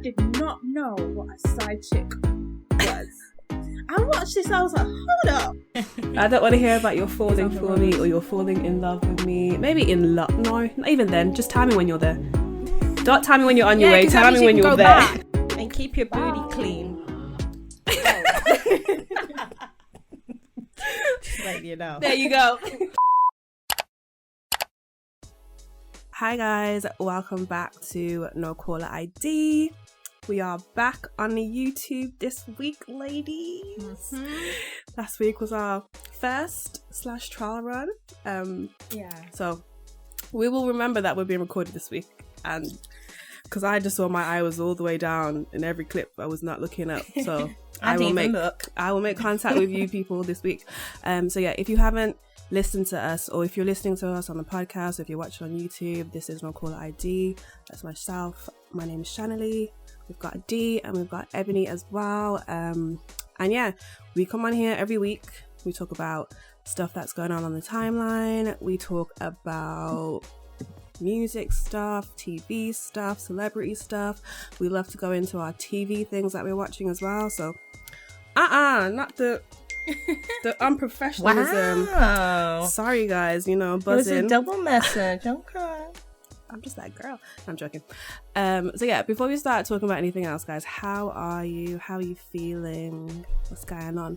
did not know what a side chick was. I watched this, I was like, hold up. I don't want to hear about you're falling for me or you're falling in love with me. Maybe in love. No, not even then. Just tell me when you're there. Don't tell me when you're on your way. Tell me when you're there. Back and keep your booty clean. Just let you know. There you go. Hi guys, welcome back to No Caller ID. We are back on the YouTube this week, ladies. Mm-hmm. Last week was our first / trial run. So we will remember that we're being recorded this week, and because I just saw my eye was all the way down in every clip, I was not looking up. So I will make contact with you people this week. So yeah, if you haven't listened to us, or if you're listening to us on the podcast, or if you're watching on YouTube, this is No Caller ID. That's myself. My name is Shanalee. We've got D and we've got Ebony as well. And yeah, we come on here every week. We talk about stuff that's going on the timeline. We talk about music stuff, TV stuff, celebrity stuff. We love to go into our TV things that we're watching as well. So, not the unprofessionalism. Wow. Sorry guys, buzzing. It was a double message. Okay. I'm just that girl. I'm joking. So yeah, before we start talking about anything else, guys, how are you? How are you feeling? What's going on?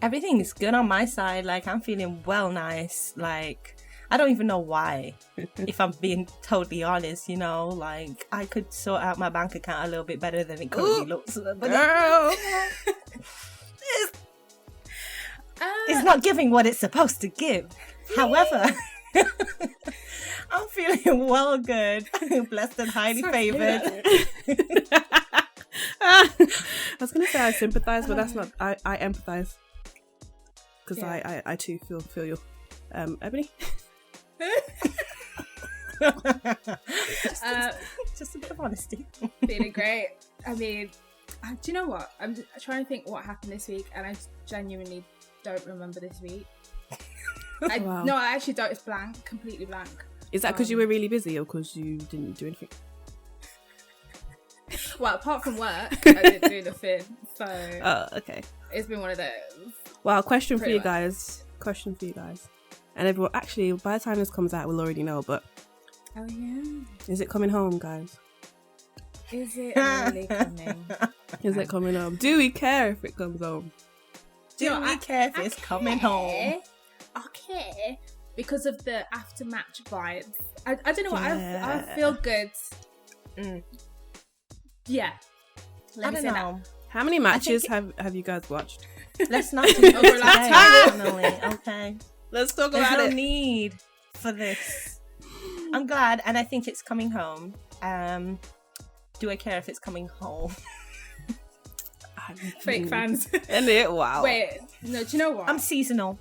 Everything is good on my side. Like, I'm feeling well nice. Like, I don't even know why. If I'm being totally honest, like, I could sort out my bank account a little bit better than it currently looks. But Girl. It's not giving what it's supposed to give. However, I'm feeling well good, blessed and highly favoured. I was going to say I sympathise, but that's not. I empathise. Because I too feel you. Ebony? Just a bit of honesty. Feeling great. I mean, do you know what? I'm just trying to think what happened this week, and I genuinely don't remember this week. Wow. No, I actually don't. It's blank, completely blank. Is that because you were really busy or because you didn't do anything? Well, apart from work, I didn't do nothing. So, okay. It's been one of those. Well, question for you guys. And everyone, actually, by the time this comes out, we'll already know, but... Oh, yeah. Is it coming home, guys? Is it really coming? Is it coming home? Do we care if it comes home? Do we care if it's coming home? Okay. Because of the after-match vibes. I don't know what, I feel good. Yeah. I don't know. How many matches have you guys watched? Let's not do this today, okay? Let's talk There's about no it. need for this. I'm glad, and I think it's coming home. Do I care if it's coming home? Fake fans. Isn't it? Wow. Wait, no, do you know what? I'm seasonal.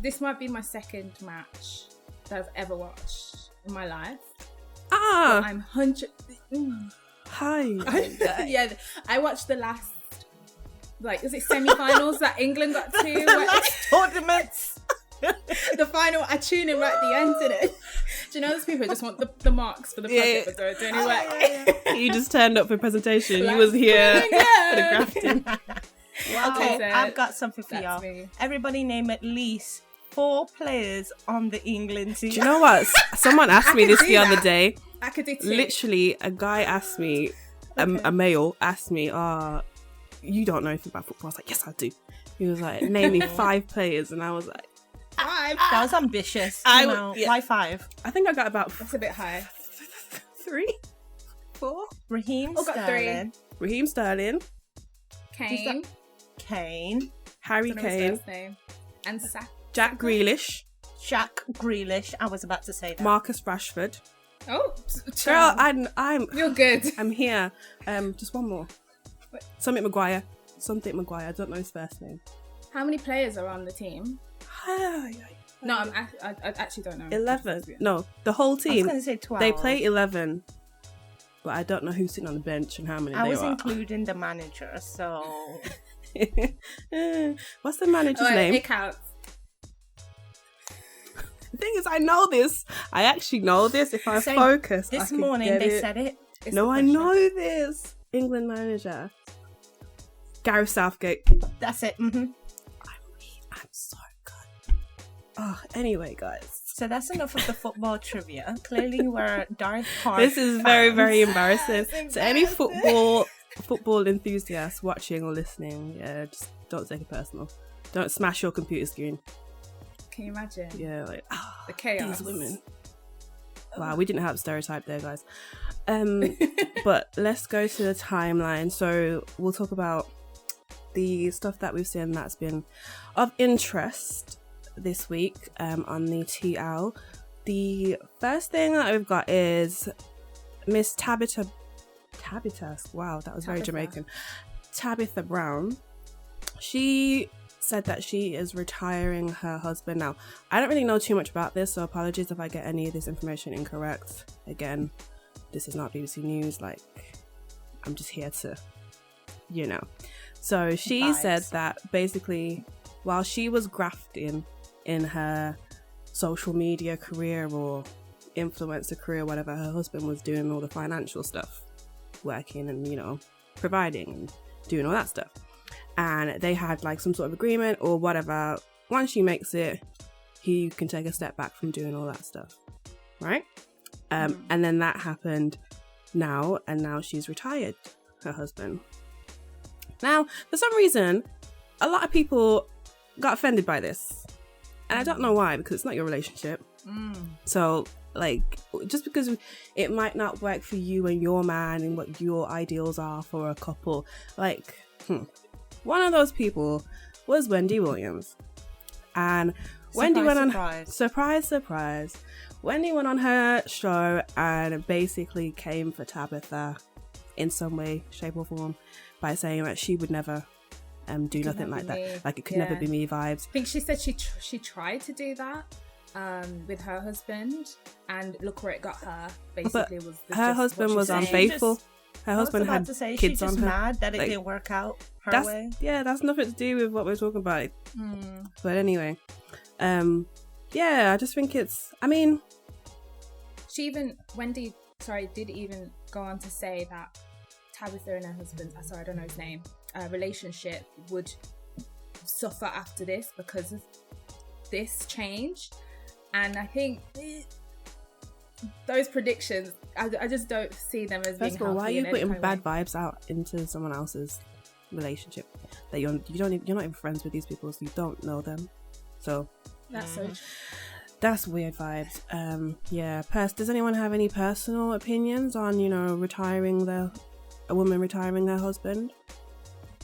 This might be my second match that I've ever watched in my life. Ah. I'm 100... Hi. Yeah, I watched the last, is it semi-finals that England got to? The last tournaments. The final, I tune in right at the end, didn't it? Do you know those people who just want the marks for the project but don't do any work? You just turned up for presentation. You was here for the grafting. Wow. Okay, I've got something for y'all. Me. Everybody name at least 4 players on the England team. Do you know what? Someone asked me this the other day. I could do 2. Literally, a guy asked me, a male asked me, you don't know anything about football. I was like, yes, I do. He was like, name me 5 players. And I was like, 5. That was ambitious. Why 5? I think I got about... That's a bit high. 3? 4? Raheem Sterling. Raheem Sterling. Kane. Harry Kane. First name. And Jack Grealish. Jack Grealish. I was about to say that. Marcus Rashford. Oh, girl, I'm. You're good. I'm here. Just one more. Something Maguire. I don't know his first name. How many players are on the team? No, I actually don't know. 11. No, the whole team. I was going to say 12. They play 11, but I don't know who's sitting on the bench and how many. I they was are. including the manager, so. What's the manager's name? It counts. The thing is, I know this. I actually know this. If I focus, this I morning they said it. No, I know this. England manager. Gareth Southgate. That's it. Mm-hmm. I'm so good. Oh, anyway, guys. So that's enough of the football trivia. Clearly, we're Darth Hart. This is very, fans. very embarrassing. So any football enthusiasts watching or listening, yeah, just don't take it personal. Don't smash your computer screen. Can you imagine? Yeah, like the chaos. These women. Wow, we didn't have stereotype there, guys. But let's go to the timeline. So we'll talk about the stuff that we've seen that's been of interest this week on the TL. The first thing that we've got is Miss Tabitha. Wow, that was very Jamaican. Tabitha Brown. She said that she is retiring her husband. Now, I don't really know too much about this, so apologies if I get any of this information incorrect. Again, this is not BBC News. Like, I'm just here to, you know. So she said that basically, while she was grafting in her social media career or influencer career, whatever, her husband was doing all the financial stuff, working and, you know, providing and doing all that stuff. And they had like some sort of agreement or whatever. Once she makes it, he can take a step back from doing all that stuff, right? And then that happened now, and now she's retired her husband. Now, for some reason, a lot of people got offended by this. And I don't know why, because it's not your relationship. So, like, just because it might not work for you and your man and what your ideals are for a couple, like, one of those people was Wendy Williams. And Wendy went on... Surprise. Wendy went on her show and basically came for Tabitha in some way, shape or form by saying that she would never do nothing like that. Like, it could never be me vibes. I think she said she tried to do that with her husband, and look where it got her. Basically, was her husband was unfaithful. Her husband had kids on her. Mad that it didn't work out her way. Yeah, that's nothing to do with what we're talking about. But anyway, yeah, I just think it's. I mean, Wendy did even go on to say that Tabitha and her husband, I don't know his name, relationship would suffer after this because of this change. And I think those predictions, I just don't see them as being healthy. First of all, why are you putting bad vibes out into someone else's relationship that you're not even friends with these people, so you don't know them? So that's so true. That's weird vibes. Yeah. Does anyone have any personal opinions on, you know, a woman retiring their husband?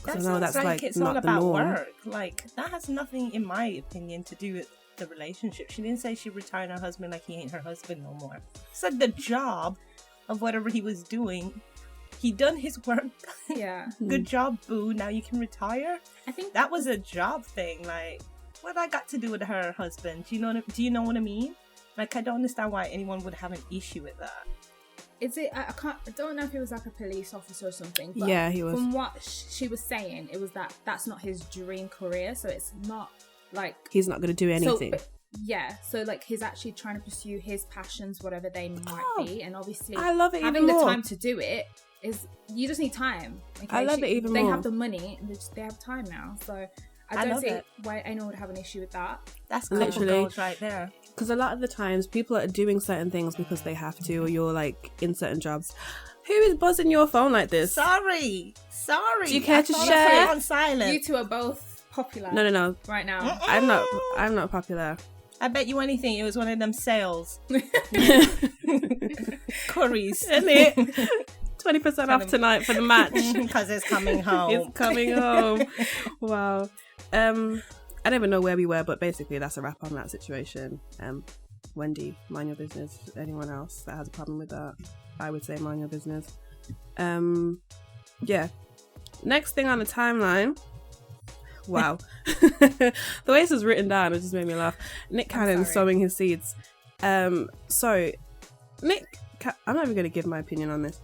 That sounds like it's all about work. Like, that has nothing, in my opinion, to do with the relationship. She didn't say she retired her husband like he ain't her husband no more. Said the job of whatever he was doing, he done his work. Yeah. Good job, boo. Now you can retire. I think that was a job thing. Like, what I got to do with her husband? Do you know what I mean? Like, I don't understand why anyone would have an issue with that. Is it? I don't know if he was like a police officer or something. But yeah, he was. From what she was saying, it was that's not his dream career. So it's not like he's not going to do anything. So like he's actually trying to pursue his passions, whatever they might be. And obviously, I love it. Having the time to do it is you just need time. Okay? I love it even more. They have the money and they have time now. So I don't see why anyone would have an issue with that. That's literally goals right there. Because a lot of the times people are doing certain things because they have to, or you're like in certain jobs. Who is buzzing your phone like this? Sorry. Do you care to share? On silent. You two are both popular. No. Right now. I'm not popular. I bet you anything it was one of them sales. Curries. Isn't it? 20% off tonight for the match. Because it's coming home. It's coming home. Wow. I don't even know where we were, but basically that's a wrap on that situation. Wendy, mind your business. Anyone else that has a problem with that, I would say mind your business. Yeah. Next thing on the timeline. Wow. The way this is written down, it just made me laugh. Nick Cannon sowing his seeds. So Nick, I'm not even going to give my opinion on this.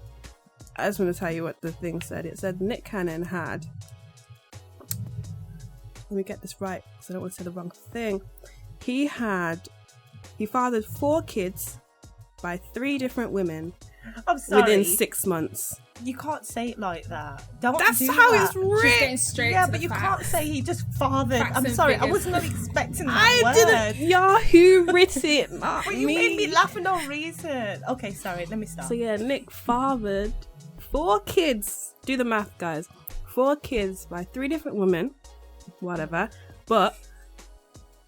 I just want to tell you what the thing said. It said Nick Cannon had, let me get this right because I don't want to say the wrong thing. He fathered 4 kids by 3 different women I'm sorry. Within 6 months. You can't say it like that. Don't That's do how that. it's written. She's getting straight Yeah, to but the you facts. can't say he just fathered. Facts I'm and sorry, I figures. was not expecting that I word. didn't. Yahoo writ it, not But you made me laugh for no reason. Okay, sorry, let me stop. So yeah, Nick fathered 4 kids. Do the math, guys. 4 kids by 3 different women, whatever. But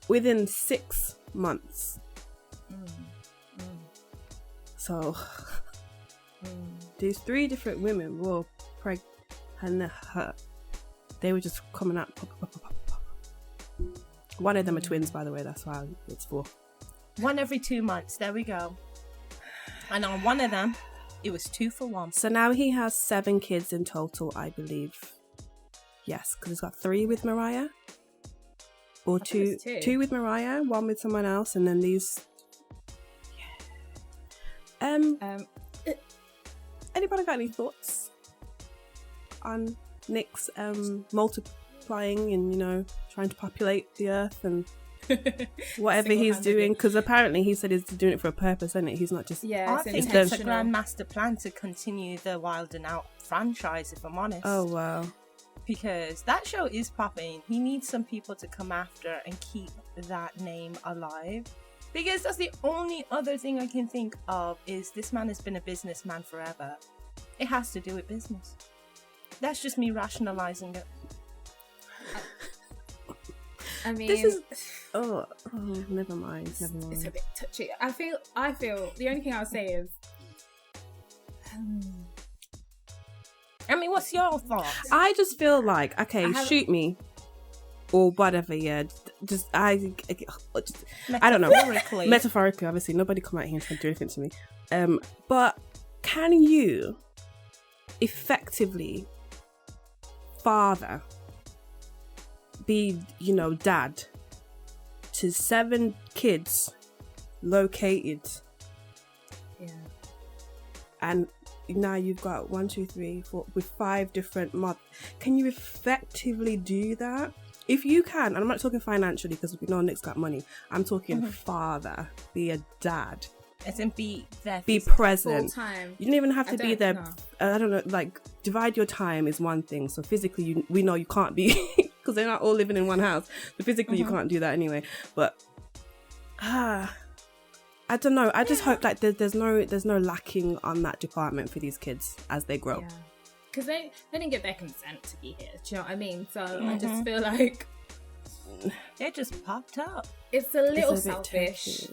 within 6 months. So these 3 different women were pregnant, and they were just coming out. Pop, pop, pop, pop. One of them are twins, by the way. That's why it's 4. 1 every 2 months. There we go. And on one of them, it was 2 for 1. So now he has 7 kids in total, I believe. Yes, because he's got 3 with Mariah, or two with Mariah, 1 with someone else, and then these. Anybody got any thoughts on Nick's multiplying and trying to populate the earth and whatever he's doing? Because apparently he said he's doing it for a purpose, isn't it? He's not just I think it's a grand master plan to continue the Wild and Out franchise, if I'm honest. Oh wow. Because that show is popping. He needs some people to come after and keep that name alive. Because that's the only other thing I can think of is this man has been a businessman forever. It has to do with business. That's just me rationalizing it. I mean, this is never mind. It's a bit touchy. I feel the only thing I'll say is I mean, what's your thoughts? I just feel like, okay, shoot me or whatever, yeah. I don't know. Metaphorically, obviously, nobody come out here and try to do anything to me. But can you effectively be dad to 7 kids located? Yeah. And now you've got 1, 2, 3, 4 with 5 different mothers. Can you effectively do that? If you can, and I'm not talking financially because we know Nick's got money. I'm talking father, be a dad. As in be there. Be present. Full time. You don't even have to be there. No. I don't know, like divide your time is one thing. So physically, we know you can't be because they're not all living in one house. So physically, you can't do that anyway. But I don't know. I just hope that there's no lacking on that department for these kids as they grow. Yeah. Because they didn't get their consent to be here. Do you know what I mean? So I just feel like it just popped up. It's a little selfish.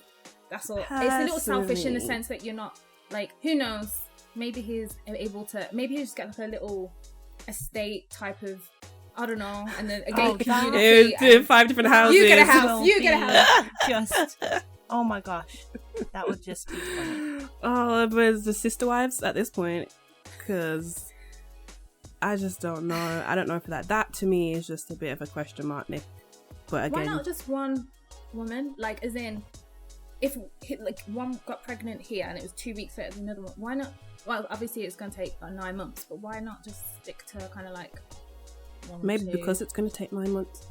That's all. Personally. It's a little selfish in the sense that you're not like, who knows? Maybe he's able to. Maybe he just get like a little estate type of. I don't know. And then again, community. 5 different houses. You get a house. You get a house. Just. Oh my gosh, that would just be funny. Oh, but the sister wives at this point, because. I just don't know. I don't know for that. That to me is just a bit of a question mark, Nick. But again, why not just one woman? Like, as in, if one got pregnant here and it was 2 weeks later than another one, why not? Well, obviously it's going to take 9 months, but why not just stick to kind of like one? Maybe because it's going to take 9 months.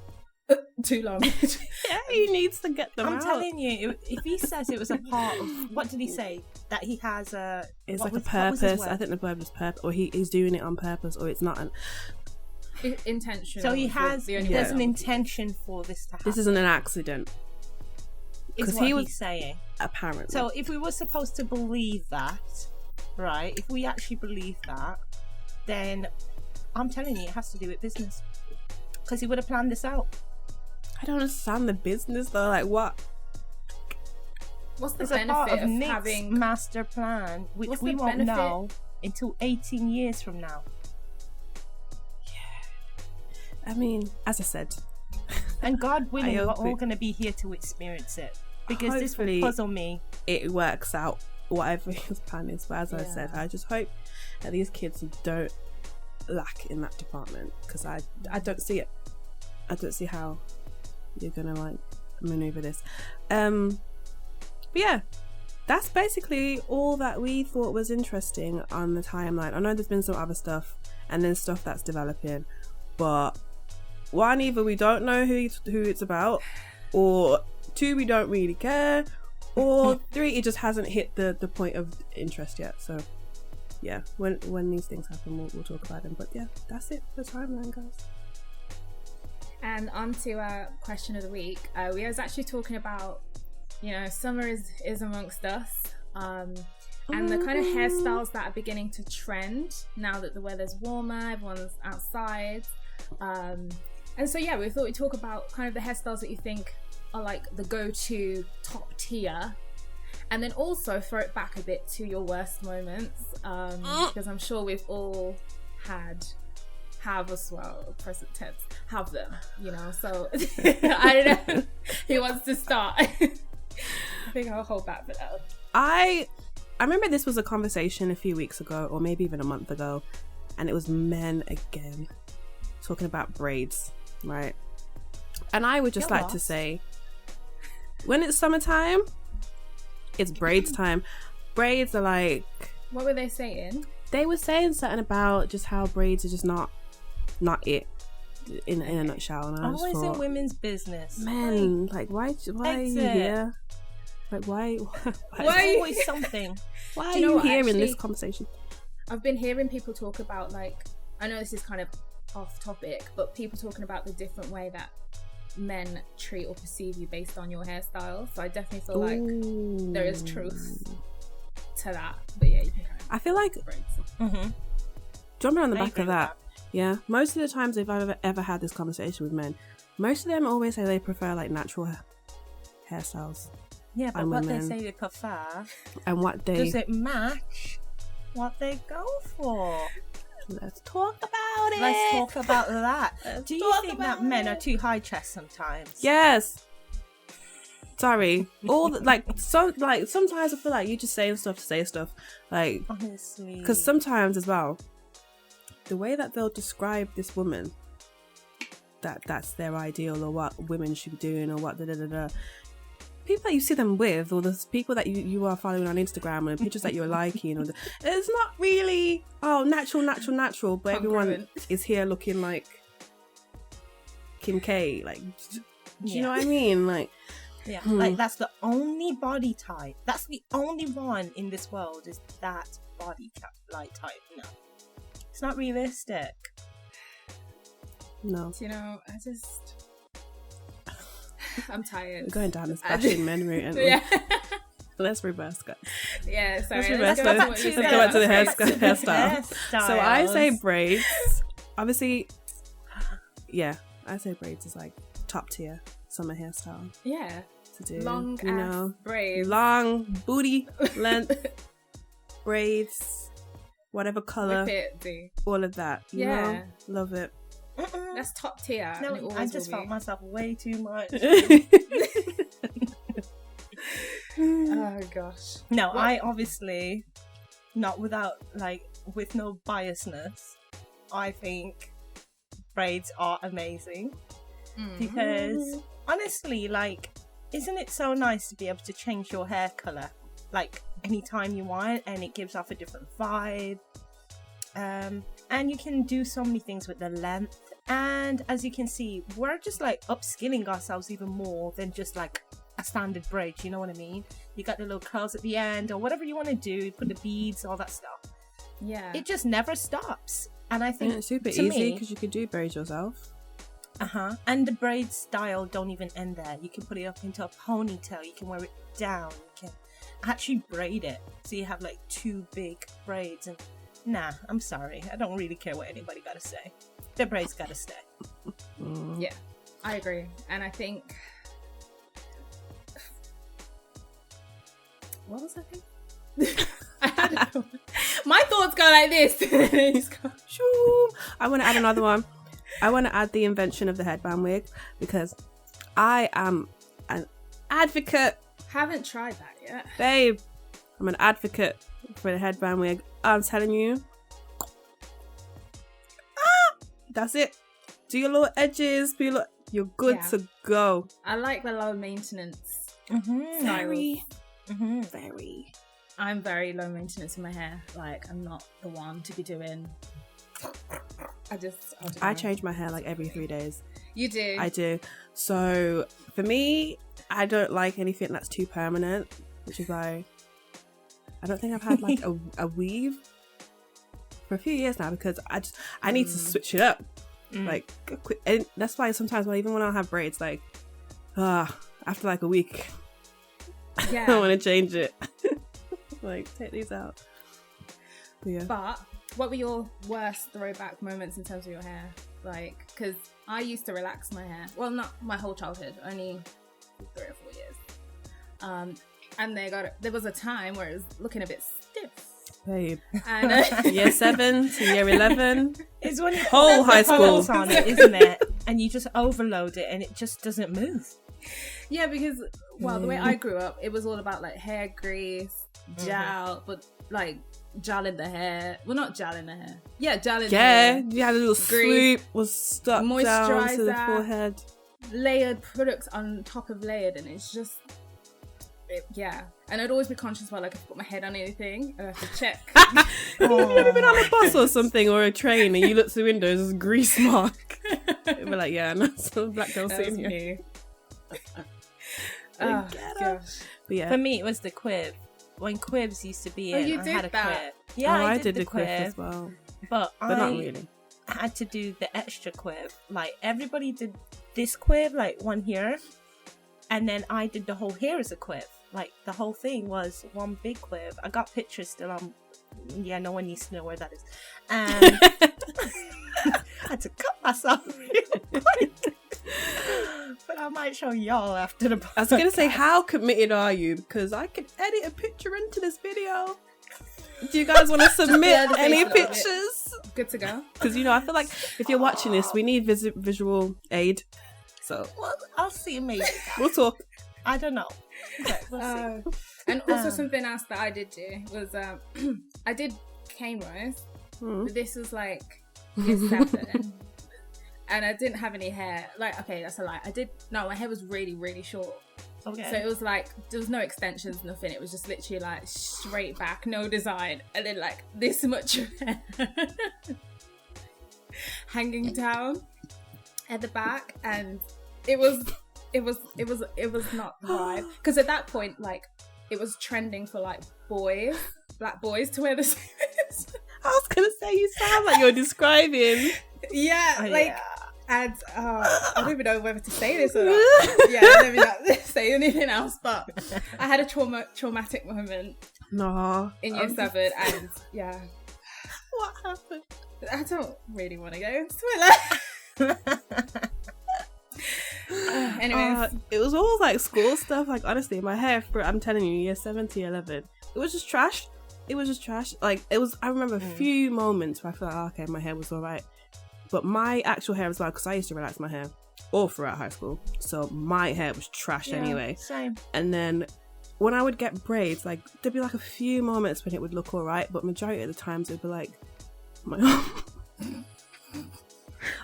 Too long. Yeah, he needs to get them out. I'm telling you, if he says it was a part of, what did he say? That he has a... It's like a purpose. I think the word was purpose, or he's doing it on purpose, or it's not an... Intentional. So he has, there's an intention for this to happen. This isn't an accident. Is what he's saying. Apparently. So if we were supposed to believe that, right, if we actually believe that, then I'm telling you, it has to do with business. Because he would have planned this out. I don't understand the business though. Like what? What's the it's benefit a part of of Nick's having master plan, which we won't know until 18 years from now. Yeah. I mean, as I said, and God willing, we're all going to be here to experience it, because this will puzzle me. It works out whatever his plan is. But as I said, I just hope that these kids don't lack in that department, because I don't see it. I don't see how you're gonna like maneuver this. But yeah, that's basically all that we thought was interesting on the timeline. I know there's been some other stuff and then stuff that's developing, but 1, either we don't know who it's about, or 2, we don't really care, or 3, it just hasn't hit the point of interest yet. So yeah, when these things happen, we'll talk about them. But yeah, that's it for the timeline, guys. And on to our question of the week. We was actually talking about, summer is amongst us. And the kind of hairstyles that are beginning to trend now that the weather's warmer, everyone's outside. And so, yeah, we thought we'd talk about kind of the hairstyles that you think are like the go-to top tier. And then also throw it back a bit to your worst moments. Because I'm sure we've all present tense, have them, so I don't know who wants to start. I think I'll hold back for now. I remember this was a conversation a few weeks ago, or maybe even a month ago, and it was men again talking about braids, right? And I would just like to say, when it's summertime, it's braids time. Braids are like, what were they saying? They were saying something about just how braids are just not it in a nutshell. And I always in women's business. Men, like why are you here? Like why always something? Why are you here in this conversation? I've been hearing people talk about, like, I know this is kind of off topic, but people talking about the different way that men treat or perceive you based on your hairstyle. So I definitely feel like there is truth to that. But yeah, you can kind of, I feel like jumping on the back of that. Yeah, most of the times if I've ever had this conversation with men, most of them always say they prefer like natural hairstyles. Yeah, but what they say they prefer, and what they does it match what they go for? Let's talk about it. Let's talk about that. Do you think that men are too high chest sometimes? Yes. Sorry. Sometimes I feel like you just saying stuff to say stuff. Like, honestly, because sometimes as well, the way that they'll describe this woman, that's their ideal, or what women should be doing, or what people that you see them with, or the people that you are following on Instagram, and pictures that you're liking, or it's not really natural, but everyone is here looking like Kim K. Like, do you know what I mean? Like, yeah, like that's the only body type. That's the only one in this world is that body type. No, it's not realistic. No. I'm tired. We're going down this bashing men route. Yeah. Let's reverse, guys. Yeah, sorry. Let's go back to the hairstyle. So I say braids. Obviously, yeah, I say braids is like top tier summer hairstyle. Yeah. To do. Long ass braids. Long booty length braids, whatever color. Whip it, all of that. You know? Love it. That's top tier. No, I just felt myself way too much. Oh gosh. No, I obviously not with no biasness. I think braids are amazing because honestly, like, isn't it so nice to be able to change your hair color like anytime you want, and it gives off a different vibe. And you can do so many things with the length. And as you can see, we're just like upskilling ourselves even more than just like a standard braid. You know what I mean? You got the little curls at the end or whatever you want to do, put the beads, all that stuff. Yeah. It just never stops. And I think it's super easy because you could do braids yourself. And the braid style don't even end there. You can put it up into a ponytail. You can wear it down. You can actually braid it. So you have like two big braids. And nah, I'm sorry. I don't really care what anybody got to say. The braids got to stay. Yeah, I agree. And I think... What was that thing? I don't know. My thoughts go like this. I want to add another one. I want to add the invention of the headband wig because I am an advocate. Haven't tried that yet. Babe, I'm an advocate for the headband wig. I'm telling you. That's it. Do your little edges. You're good to go. I like the low maintenance Very. Very. I'm very low maintenance in my hair. Like, I'm not the one to be doing... I change my hair like every 3 days. You do? I do. So for me, I don't like anything that's too permanent, which is why I don't think I've had like a weave for a few years now because I need to switch it up. Like, and that's why sometimes even when I have braids, like, after like a week, I don't want to change it. Like, take these out. But what were your worst throwback moments in terms of your hair? Like, because I used to relax my hair. Well, not my whole childhood, only 3 or 4 years. And there was a time where it was looking a bit stiff. Babe. And year 7 to year 11. It's when you whole high school on it, isn't it? And you just overload it and it just doesn't move. Yeah, because the way I grew up, it was all about like hair grease, gel, but like gel in the hair. Well, not gel in the hair. Yeah, gel in the hair. Yeah, you had a little swoop, was stuck down to the forehead. Layered products on top of layered, and it's just... and I'd always be conscious about like if I put my head on anything, I have to check. Have you ever been on a bus or something or a train and you look through the window, there's a grease mark? You'd be like, yeah, that's a black girl sitting here. Oh, gosh. But yeah, for me it was the quib. When quibs used to be in, I had a quib. Yeah, I did the quib as well, but not really. I had to do the extra quib. Like everybody did this quib, like one here, and then I did the whole hair as a quib. Like the whole thing was one big quib. I got pictures still on. Yeah, no one needs to know where that is. And I had to cut myself real quick. But I might show y'all after the podcast. I was gonna say, how committed are you? Because I could edit a picture into this video. Do you guys want to submit any pictures? Good to go. Because I feel like if you're watching this, we need visual aid. So I'll see. Maybe we'll talk. I don't know. Okay, we'll see. And also something else that I did do was I did cane rows, but this was like year 7, and I didn't have any hair. Like, okay, that's a lie. My hair was really, really short. Okay. So it was like there was no extensions, nothing. It was just literally like straight back, no design, and then like this much of hair hanging down at the back, and it was not the vibe, because at that point like it was trending for like black boys to wear the suits. I was gonna say, you sound like you're describing. And I don't even know whether to say this or not. Let me not say anything else, but I had a traumatic moment in year 7, and what happened? I don't really want to go into it. Anyways, it was all like school stuff. Like, honestly, my hair I'm telling you, year 7 to 11, it was just trash. Like, I remember a few moments where I felt like, okay, my hair was all right, but my actual hair as well, because I used to relax my hair all throughout high school, so my hair was trash anyway. Same. And then when I would get braids, like, there'd be like a few moments when it would look all right, but majority of the times it would be like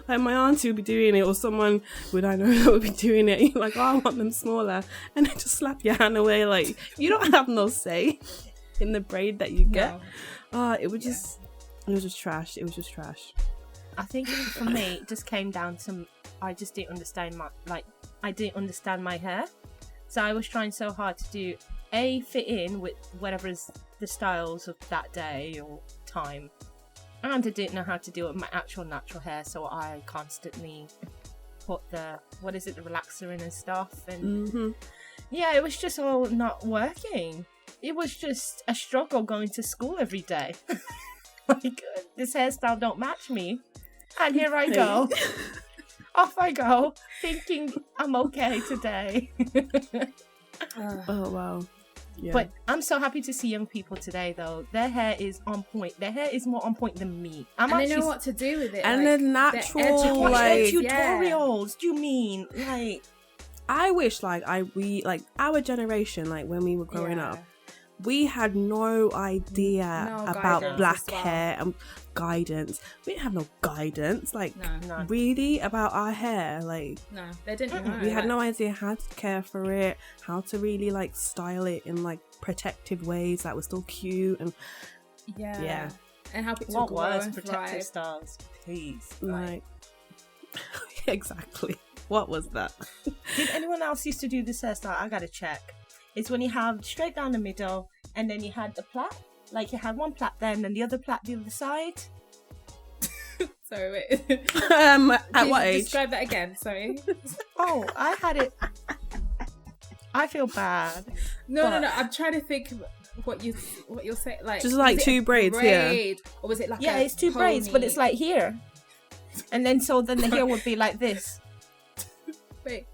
my auntie would be doing it, or someone I know that would be doing it. You're like, oh, I want them smaller, and they just slap your hand away. Like, you don't have no say in the braid that you get. It was just trash. It was just trash. I think for me, it just came down to I just didn't understand my hair, so I was trying so hard to fit in with whatever is the styles of that day or time. And I didn't know how to do it with my actual natural hair, so I constantly put the relaxer in and stuff, and it was just all not working. It was just a struggle going to school every day. Like, this hairstyle don't match me, and here I go. Off I go, thinking I'm okay today. Oh wow. Yeah. But I'm so happy to see young people today, though. Their hair is on point. Their hair is more on point than me. They know what to do with it. And like, they're natural. Like tutorials. Do you mean like? I wish our generation, like when we were growing up, we had no idea about black hair and guidance. We didn't have no guidance, really, about our hair. Like, no, they didn't know. We had no idea how to care for it, how to really like style it in like protective ways that was still cute, and and how people what was protective styles, please, like exactly. What was that? Did anyone else used to do this hairstyle? I gotta check. It's when you have straight down the middle, and then you had the plait. Like, you had one plait there, and then the other plait the other side. Sorry, wait. At what age? Describe that again. Sorry. Oh, I had it. I feel bad. No. I'm trying to think of what you're saying. Like, just like two braids here. Or was it like it's two braids, but it's like here, and then the hair would be like this. Wait.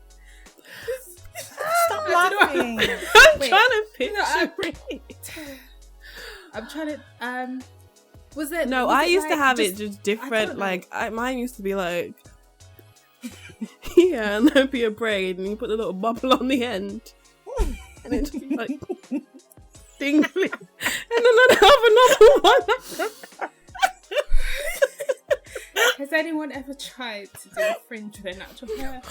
Stop laughing. I'm trying to picture I'm trying to. Was it? No, was I it used to like have just, it just different. know. Like mine used to be like, yeah, and there'd be a braid, and you put a little bubble on the end, and it'd be like dingly, and then I'd have another one. Has anyone ever tried to do a fringe with a natural hair?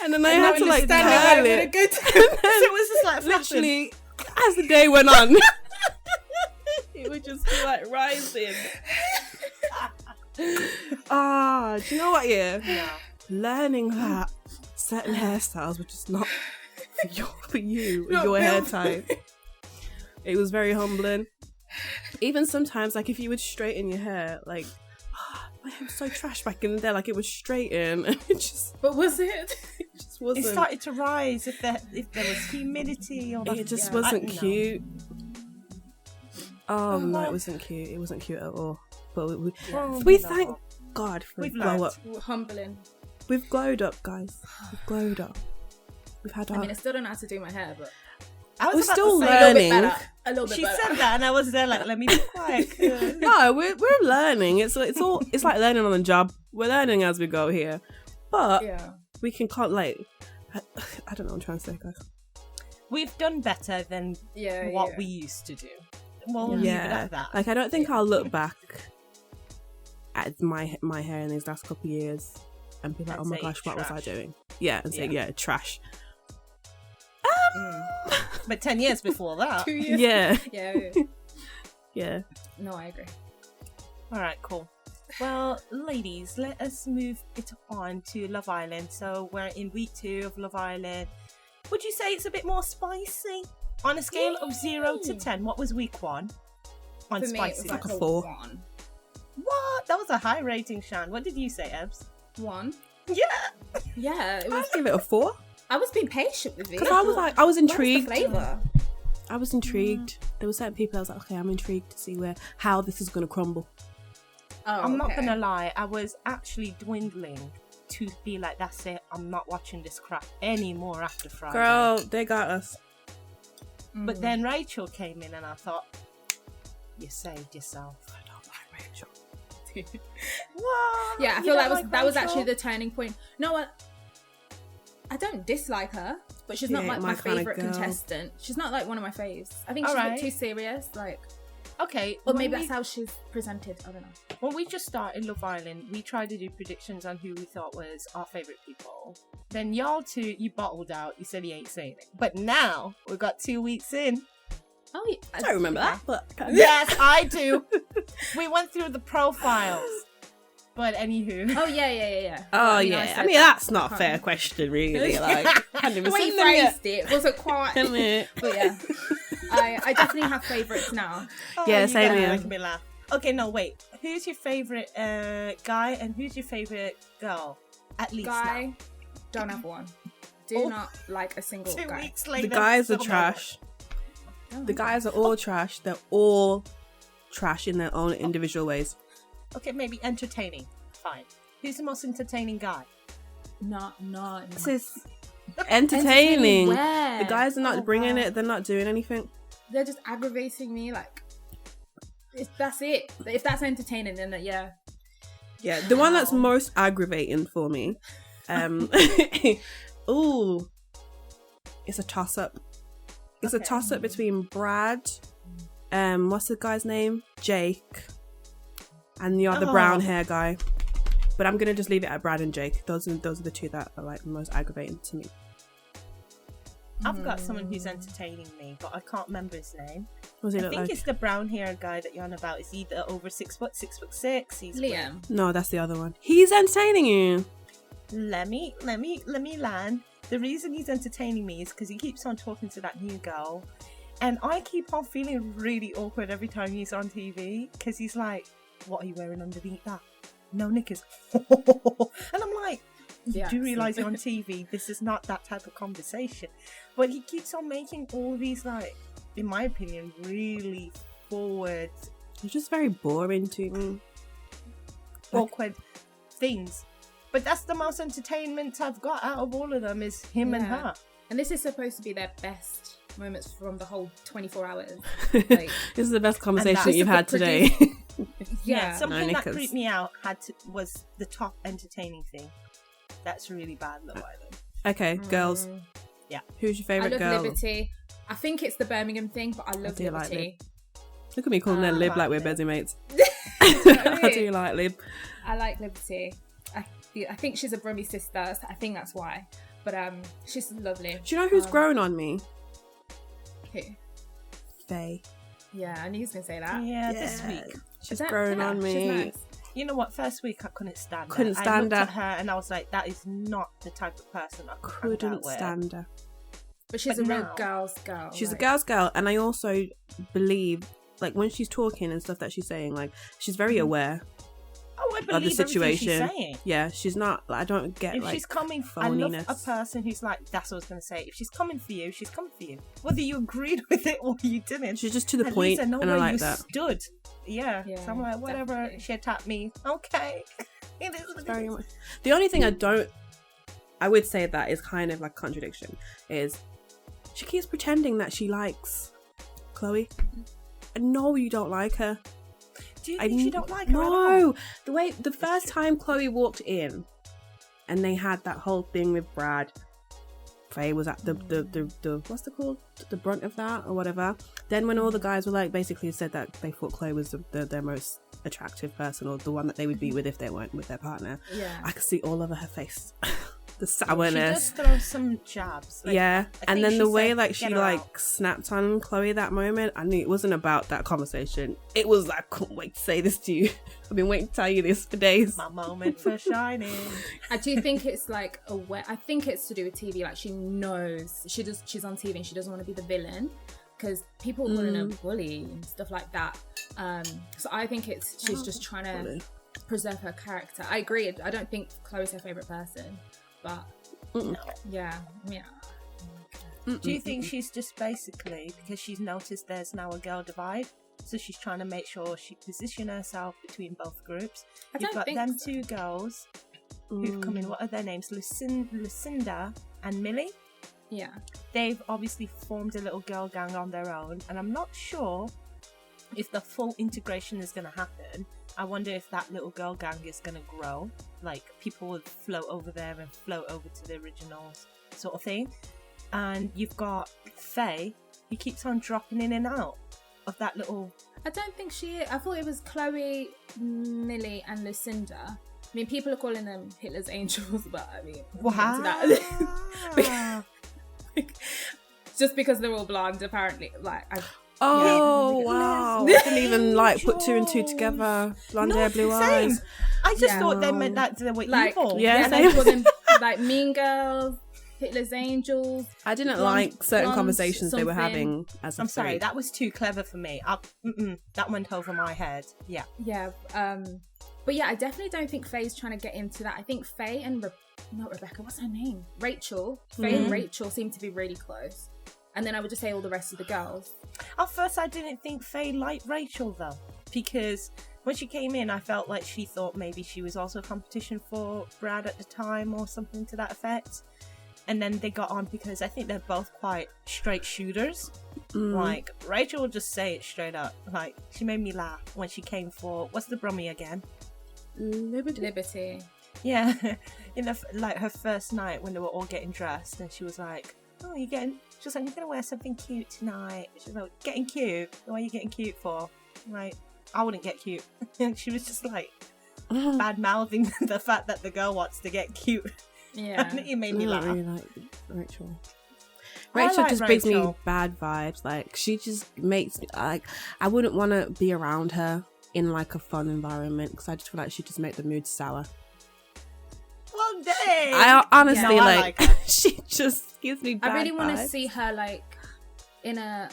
And then I had to like curl it. So it was just like literally as the day went on, it would just be like rising. Do you know what? Yeah, learning that certain hairstyles were just not for you, your hair type. It was very humbling. Even sometimes, like if you would straighten your hair, like my hair was so trash back in the day, like it was straightened and it just. But was it? It just wasn't. It started to rise if there was humidity or. It just wasn't cute. Oh no, it wasn't cute. It wasn't cute at all. But we thank God for glow up. Humbling. We've glowed up, guys. We've glowed up. We've had our. I mean, I still don't know how to do my hair, but we're still learning. A little bit she better. said that, and I was there like, let me be quiet. No, we're learning. It's like learning on the job. We're learning as we go here, but we can like. I don't know what I'm trying to say, guys. We've done better than what we used to do. Well, leave it at that. Like I don't think I'll look back at my hair in these last couple of years and be like, oh my gosh, what was I doing? Yeah, and say trash. But 10 years before that. 2 years. Yeah. No, I agree. All right, cool. Well, ladies, let us move it on to Love Island. So we're in week 2 of Love Island. Would you say it's a bit more spicy? On a scale of 0 to 10, what was week 1 on For spicy? me, it was like a 4. 1. What? That was a high rating, Shan. What did you say, Ebs? 1. Yeah, it I'd was. give it a 4. I was being patient with you. Because I was intrigued. Where's the flavour? I was intrigued. There were certain people I was like, okay, I'm intrigued to see how this is going to crumble. Oh, I'm not going to lie. I was actually dwindling to be like, that's it. I'm not watching this crap anymore after Friday. Girl, they got us. But then Rachel came in and I thought, you saved yourself. I don't like Rachel. What? Yeah, I feel that was actually the turning point. No, I don't dislike her, but she's not like my favourite contestant. She's not like one of my faves. I think she's a bit too serious, like. Okay. Or maybe that's how she's presented. I don't know. When we just started Love Island, we tried to do predictions on who we thought was our favourite people. Then y'all two, you bottled out. You said he ain't saying it. But now, we got 2 weeks in. Oh, yeah. I don't remember that, but... Yes, I do. We went through the profiles. But anywho. Oh, yeah. Oh, yeah. I mean, that's not a fair question, really. Like, I hadn't even the way seen you them yet. phrased it wasn't quite... But yeah. I definitely have favourites now. Yeah, same here. Making me laugh. Okay, no, wait. Who's your favourite guy and who's your favourite girl? At least guy, now. don't have one. Do not like a single 2 guy. weeks later. The guys are trash. The guys are all trash. They're all trash in their own individual ways. Okay, maybe entertaining. Fine. Who's the most entertaining guy? No. This is entertaining. Where? The guys are not bringing it. They're not doing anything. They're just aggravating me. Like, that's it. If that's entertaining, then yeah. Yeah, the one that's most aggravating for me. Ooh, it's a toss up. It's a toss up between Brad. What's the guy's name? Jake. And the other brown hair guy. But I'm gonna just leave it at Brad and Jake. Those are the two that are like the most aggravating to me. I've got someone who's entertaining me, but I can't remember his name. What does he I look think like? it's the brown hair guy that you're on about. Is either over 6 foot, 6'6". He's Liam. No, that's the other one. He's entertaining you. Let me land. The reason he's entertaining me is because he keeps on talking to that new girl, And I keep on feeling really awkward every time he's on TV because he's like, what are you wearing underneath that? No knickers. And I'm like, you do realise you're on TV, this is not that type of conversation. But he keeps on making all these, like, in my opinion, really forward. It's just very boring to me. Awkward things. But that's the most entertainment I've got out of all of them is him and her. And this is supposed to be their best moments from the whole 24 hours. Like, this is the best conversation you've had today. Something that creeped me out was the top entertaining thing. That's really bad, Love Island. Okay, girls. Yeah. Who's your favourite girl? I love Liberty. I think it's the Birmingham thing, but I love Liberty. Like Look at me calling her Lib like we're busy mates. I do like Lib. I like Liberty. I think she's a Brummy sister, so I think that's why. But she's lovely. Do you know who's grown on me? Who? Faye. Yeah, I knew he was going to say that. Yeah, this week. She's grown on me. She's nice. You know what? First week I couldn't stand her. I looked at her and I was like, that is not the type of person I couldn't stand her. But she's a real girl's girl. She's a girl's girl, and I also believe, like, when she's talking and stuff that she's saying, like, she's very aware of the situation. Yeah, she's not. Like, I don't get if like she's coming. I love a person who's like. That's what I was gonna say. If she's coming for you, she's coming for you. Whether you agreed with it or you didn't. She's just to the point, and I like that. Stood. Yeah. So I'm like, whatever. Definitely. She attacked me. Okay. It is very much. The only thing I would say that is kind of like contradiction is she keeps pretending that she likes Chloe. No, you don't like her. Do you think you don't like her? No. The first time Chloe walked in and they had that whole thing with Brad, Faye was at the what's it called? The brunt of that or whatever. Then when all the guys were like basically said that they thought Chloe was their most attractive person or the one that they would be with if they weren't with their partner. Yeah. I could see all over her face. The sourness. She does throw some jabs. Like, yeah. And then the way like she like snapped on Chloe that moment, I knew it wasn't about that conversation. It was like, I couldn't wait to say this to you. I've been waiting to tell you this for days. My moment for shining. I do think it's like I think it's to do with TV. Like she knows she's on TV and she doesn't want to be the villain because people are calling her bully and stuff like that. So I think she's just trying to preserve her character. I agree. I don't think Chloe's her favourite person. But yeah. Do you think she's just basically because she's noticed there's now a girl divide, so she's trying to make sure she position herself between both groups? You've got them two girls who've come in. What are their names? Lucinda and Millie. Yeah, they've obviously formed a little girl gang on their own, and I'm not sure if the full integration is going to happen. I wonder if that little girl gang is going to grow. Like, people would float over there and float over to the originals sort of thing. And you've got Faye, who keeps on dropping in and out of that little... I don't think she is. I thought it was Chloe, Millie and Lucinda. I mean, people are calling them Hitler's Angels, but I mean... Wow. Just because they're all blonde, apparently. Like, wow. I didn't even like put two and two together. Blonde hair, blue eyes. I just thought they meant that they were like, evil. Yeah, they call them like Mean Girls, Hitler's Angels. I didn't like certain conversations they were having as I'm sorry, that was too clever for me. That went over my head. Yeah. Yeah. But yeah, I definitely don't think Faye's trying to get into that. I think Faye and not Rebecca, what's her name? Rachel. Faye and Rachel seem to be really close. And then I would just say all the rest of the girls. At first, I didn't think Faye liked Rachel, though. Because when she came in, I felt like she thought maybe she was also a competition for Brad at the time or something to that effect. And then they got on because I think they're both quite straight shooters. Like, Rachel will just say it straight up. Like, she made me laugh when she came for... What's the Brummie again? Liberty. Yeah. In her first night when they were all getting dressed. And she was like, oh, you're getting... She was like, you're going to wear something cute tonight. She was like, getting cute? What are you getting cute for? I'm like, I wouldn't get cute. She was just like bad-mouthing the fact that the girl wants to get cute. Yeah. And it made me laugh. I really like Rachel. Rachel just brings me bad vibes. Like, she just makes me, like, I wouldn't want to be around her in like a fun environment because I just feel like she'd just make the mood sour. Well, dang. I honestly like she just gives me bad I really want to vibes. see her like in a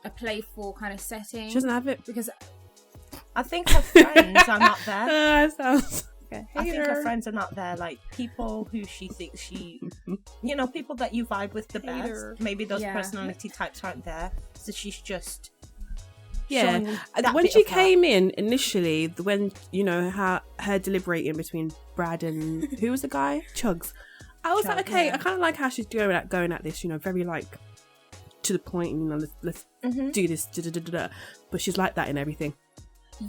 a playful kind of setting. She doesn't have it. Because I think her friends are not there. That sounds okay. I think her friends are not there. Like people who she thinks people that you vibe with the Hater. best. Maybe those personality types aren't there. So she's just when she came in initially, when her deliberating between Brad and who was the guy, Chugs, I was like, okay, I kind of like how she's going at this, very like to the point, let's do this, but she's like that in everything.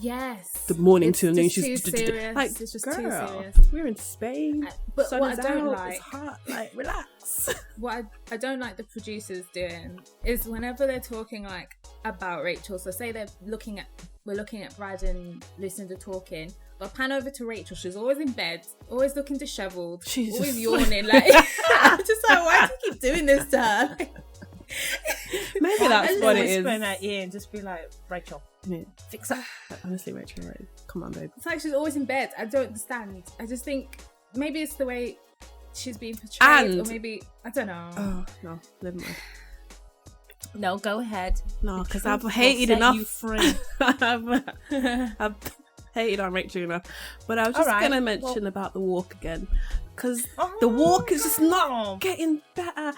Yes, the morning it's to the noon, she's she's serious. like, it's just girl, too serious. We're in Spain, but sun what is I don't out, like, it's hot, like relax. What I don't like the producers doing is whenever they're talking like about Rachel, so say we're looking at Brad and Lucinda talking, but pan over to Rachel, she's always in bed, always looking disheveled, she's always yawning, like I'm just like, why do you keep doing this to her? Maybe that's what it is. Whisper in her ear and just be like, Rachel, fix up. Honestly, Rachel, right? Come on, babe. It's like she's always in bed. I don't understand. I just think maybe it's the way she's being portrayed, or maybe I don't know. Oh no, never mind. No, go ahead. No, because I've hated enough. You free. I've hated on Rachel enough, but I was just gonna mention about the walk again, because the walk is just not getting better.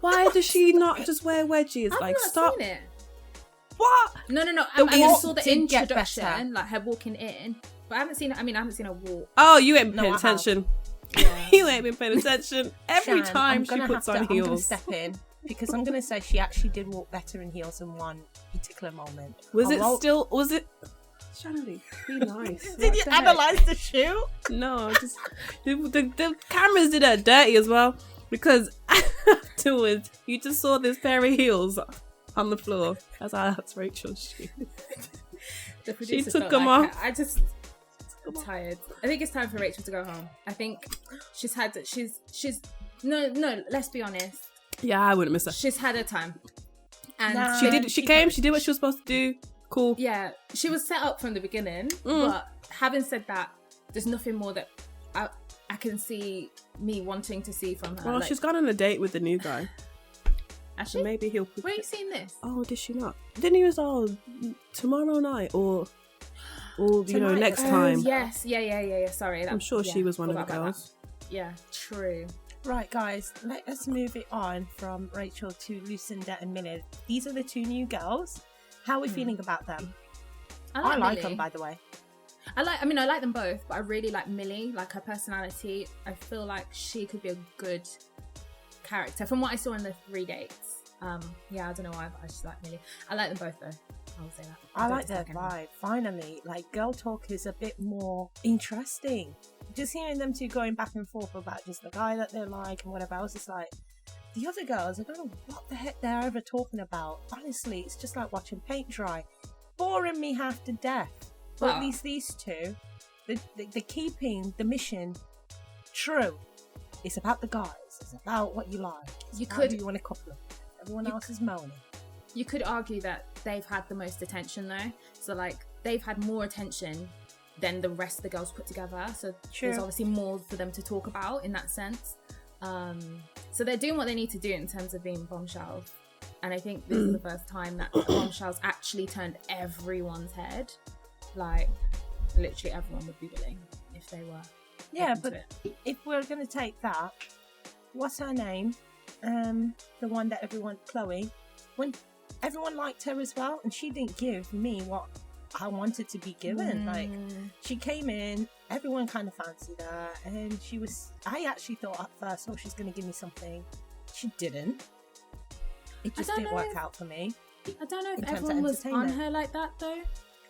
Why does she not just wear wedges? I've like, not stop. seen it. What? No. I just saw the introduction, like her walking in, but I haven't seen. I haven't seen her walk. Oh, you ain't been paying attention. Yeah. You ain't been paying attention. Every Shan, time she puts on heels. I'm gonna step in because I'm gonna say she actually did walk better in heels in one particular moment. Was it? Shanalee, be nice. Did you analyse the shoe? No, just the cameras did her dirty as well, because afterwards you just saw this pair of heels on the floor. I was like, that's Rachel's shoe. She took them off. I'm tired. I think it's time for Rachel to go home. I think she's no, let's be honest. Yeah, I wouldn't miss her. She's had her time. And she did what she was supposed to do. Cool. Yeah, she was set up from the beginning, but having said that, there's nothing more that I can see me wanting to see from her. Well, she's gone on a date with the new guy. Actually, maybe he'll... Where are you seeing this? Oh, did she not? Didn't he was tomorrow night or next time? Yes, yeah. Sorry. I'm sure she was one of the girls. Yeah, true. Right, guys, let us move it on from Rachel to Lucinda and Millie. These are the two new girls. How are we feeling about them? I like them, by the way. I like them both, but I really like Millie, like her personality. I feel like she could be a good character from what I saw in the 3 dates. I don't know why, but I just like Millie. I like them both though. I will say that. I like their vibe. Finally, like, girl talk is a bit more interesting. Just hearing them two going back and forth about just the guy that they like and whatever, I was just like, the other girls, I don't know what the heck they're ever talking about. Honestly, it's just like watching paint dry. Boring me half to death. But at least these two, they're keeping the mission true. It's about the guys. It's about what you like. It's about who you want to couple. Everyone else is moaning. You could argue that they've had the most attention though. So like they've had more attention than the rest of the girls put together. So there's obviously more for them to talk about in that sense. So they're doing what they need to do in terms of being bombshells. And I think this is the first time that bombshells actually turned everyone's head. Like literally everyone would be willing if they were. Yeah, but if we're going to take that, what's her name? The one that Chloe, when everyone liked her as well, and she didn't give me what I wanted to be given. Like, she came in, everyone kind of fancied her, and I actually thought at first, she's going to give me something. She didn't. It just didn't work out for me. I don't know if everyone was on her like that though.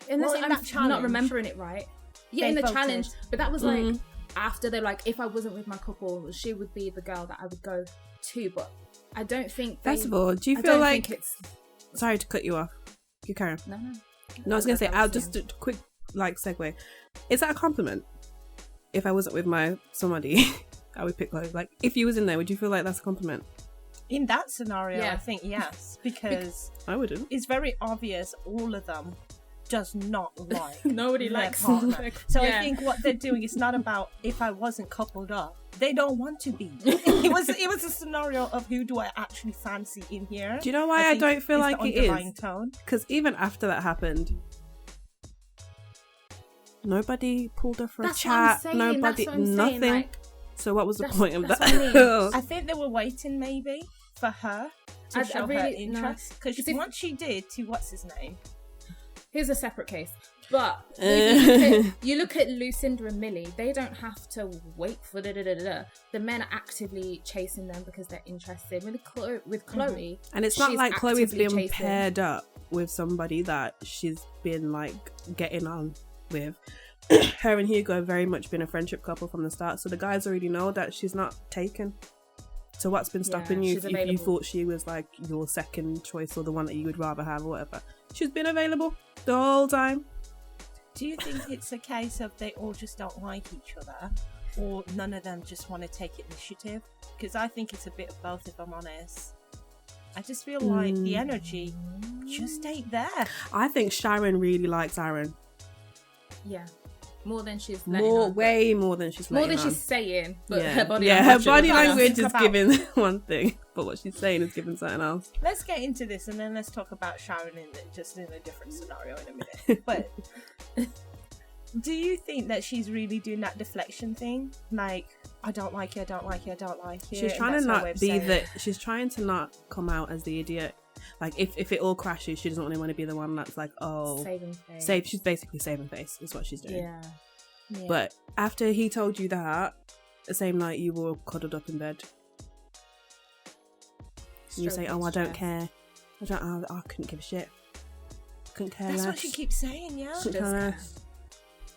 Unless I'm not remembering it right. Yeah, in the challenge. But that was like after they're like, if I wasn't with my couple, she would be the girl that I would go to. But I don't think. First of all, do you feel like it's? Sorry to cut you off. You carry on. No, I was gonna say, I'll just a quick segue. Is that a compliment? If I wasn't with my somebody, I would pick Chloe. Like, if you was in there, would you feel like that's a compliment? In that scenario, I think yes, because I wouldn't. It's very obvious all of them does not like Nobody their likes partner. So yeah. I think what they're doing is not about if I wasn't coupled up. They don't want to be. It was a scenario of who do I actually fancy in here. Do you know why I don't feel like it is? Tone. Because even after that happened, nobody pulled her for That's a chat. what I'm saying. Nobody, That's what I'm nothing. saying. Like, so what was the point of that? What I mean. I think they were waiting maybe for her to show her interest. Because once she did to what's his name? Here's a separate case. But if you look at Lucinda and Millie, they don't have to wait for the men are actively chasing them because they're interested. With Chloe, and it's not like Chloe's been chasing. paired up with somebody that she's been like getting on with. Her and Hugo have very much been a friendship couple from the start, so the guys already know that she's not taken. So what's been stopping you if you thought she was like your second choice or the one that you would rather have or whatever? She's been available the whole time. Do you think it's a case of they all just don't like each other, or none of them just want to take initiative? Because I think it's a bit of both, if I'm honest. I just feel like the energy just ain't there. I think Sharon really likes Aaron. Yeah. More than she's way more than she's letting on. She's saying, but yeah. her body her body language is giving one thing, but what she's saying is giving something else. Let's get into this and then let's talk about Sharon just in a different scenario in a minute. But do you think that she's really doing that deflection thing? Like, I don't like you, I don't like you, I don't like you. She's trying to not be that. She's trying to not come out as the idiot. Like, if it all crashes, she doesn't really want to be the one that's like, oh, saving face. She's basically saving face is what she's doing. Yeah. But after he told you that, the same night you were cuddled up in bed. And you say, oh, I don't care. I couldn't give a shit. Couldn't care That's less. what she keeps saying, yeah. Couldn't care less.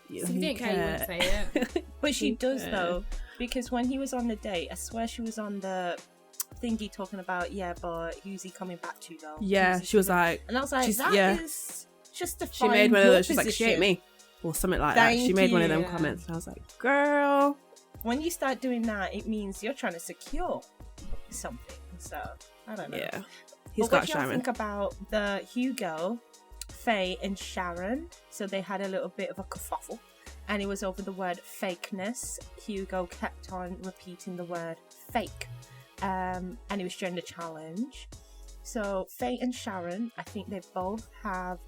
You didn't care, you wouldn't say it. But she does though, because when he was on the date, I swear she was on the thingy talking about, yeah, but who's he coming back to though? Yeah, she was like, and I was like, is just a she made one of those, she's like, she ain't me, or something like that. She made one of them comments, and I was like, girl. When you start doing that, it means you're trying to secure something. So I don't know. Yeah, he's got Sharon. Think about the Hugo, Faye, and Sharon. So they had a little bit of a kerfuffle, and it was over the word fakeness. Hugo kept on repeating the word fake. And it was during the challenge. So Faye and Sharon, I think they both have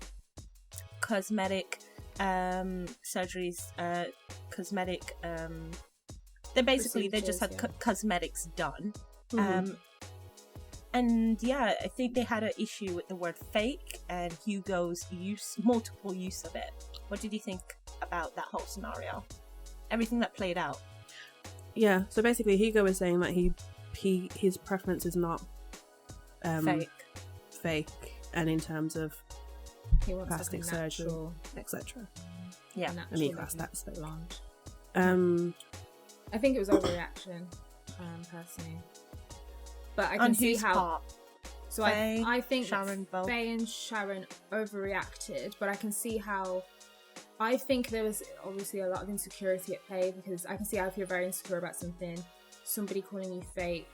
cosmetic surgeries, they just had cosmetics done. And yeah, I think they had an issue with the word fake and Hugo's multiple use of it. What did you think about that whole scenario? Everything that played out. Yeah, so basically Hugo was saying that his preference is not fake, and in terms of plastic surgery, etc. Yeah, I mean that's fake. I think it was overreaction, personally. But I can see how. Part? So Faye, I think Sharon both. Faye and Sharon overreacted, but I can see how. I think there was obviously a lot of insecurity at play, because I can see how if you're very insecure about something, somebody calling you fake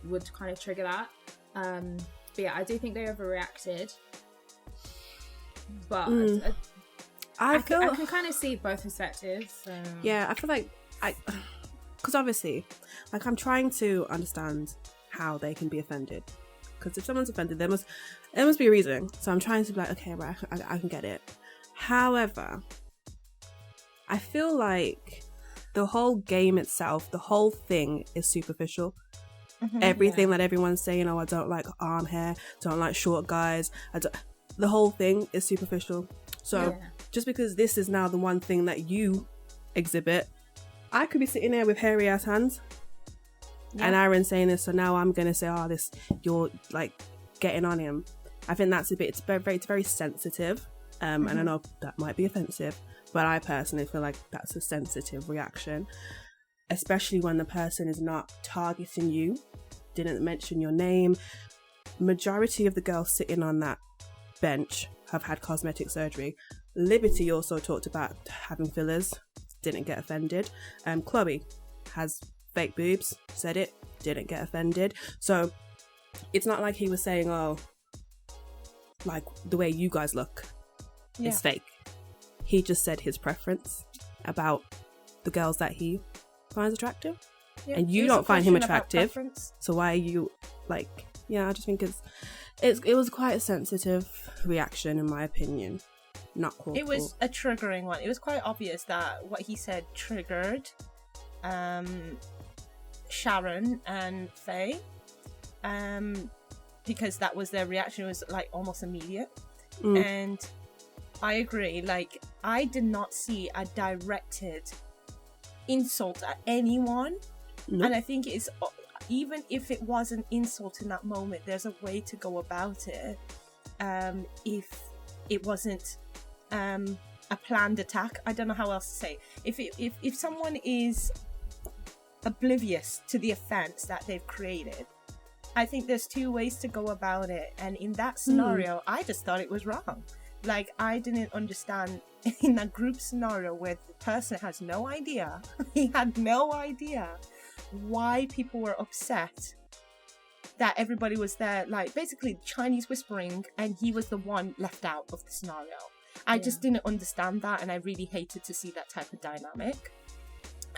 would kind of trigger that. But yeah, I do think they overreacted. But I can kind of see both perspectives. So. Yeah, I feel like because obviously, like, I'm trying to understand how they can be offended. Because if someone's offended, there must be a reason. So I'm trying to be like, okay, right, I can get it. However, I feel like the whole game itself, the whole thing is superficial. Everything that everyone's saying, oh, I don't like arm hair, don't like short guys, the whole thing is superficial. So just because this is now the one thing that you exhibit, I could be sitting there with hairy ass hands and Aaron saying this, so now I'm gonna say, oh, this, you're like getting on him. I think that's it's very sensitive. And I know that might be offensive, but I personally feel like that's a sensitive reaction, especially when the person is not targeting you, didn't mention your name. Majority of the girls sitting on that bench have had cosmetic surgery. Liberty also talked about having fillers, didn't get offended. Chloe has fake boobs, said it, didn't get offended. So it's not like he was saying, oh, like the way you guys look. is fake. He just said his preference about the girls that he finds attractive. Yeah, and you don't find him attractive. So why are you like, I just think it was quite a sensitive reaction in my opinion. Not cool. It was a triggering one. It was quite obvious that what he said triggered Sharon and Faye, because that was their reaction. It was like almost immediate. And I agree, like I did not see a directed insult at anyone. And I think it's, even if it was an insult in that moment, there's a way to go about it. If it wasn't a planned attack, I don't know how else to say. If someone is oblivious to the offense that they've created, I think there's two ways to go about it. And in that scenario, I just thought it was wrong. Like, I didn't understand in that group scenario where the person has no idea, he had no idea why people were upset that everybody was there, like basically Chinese whispering, and he was the one left out of the scenario. I just didn't understand that, and I really hated to see that type of dynamic.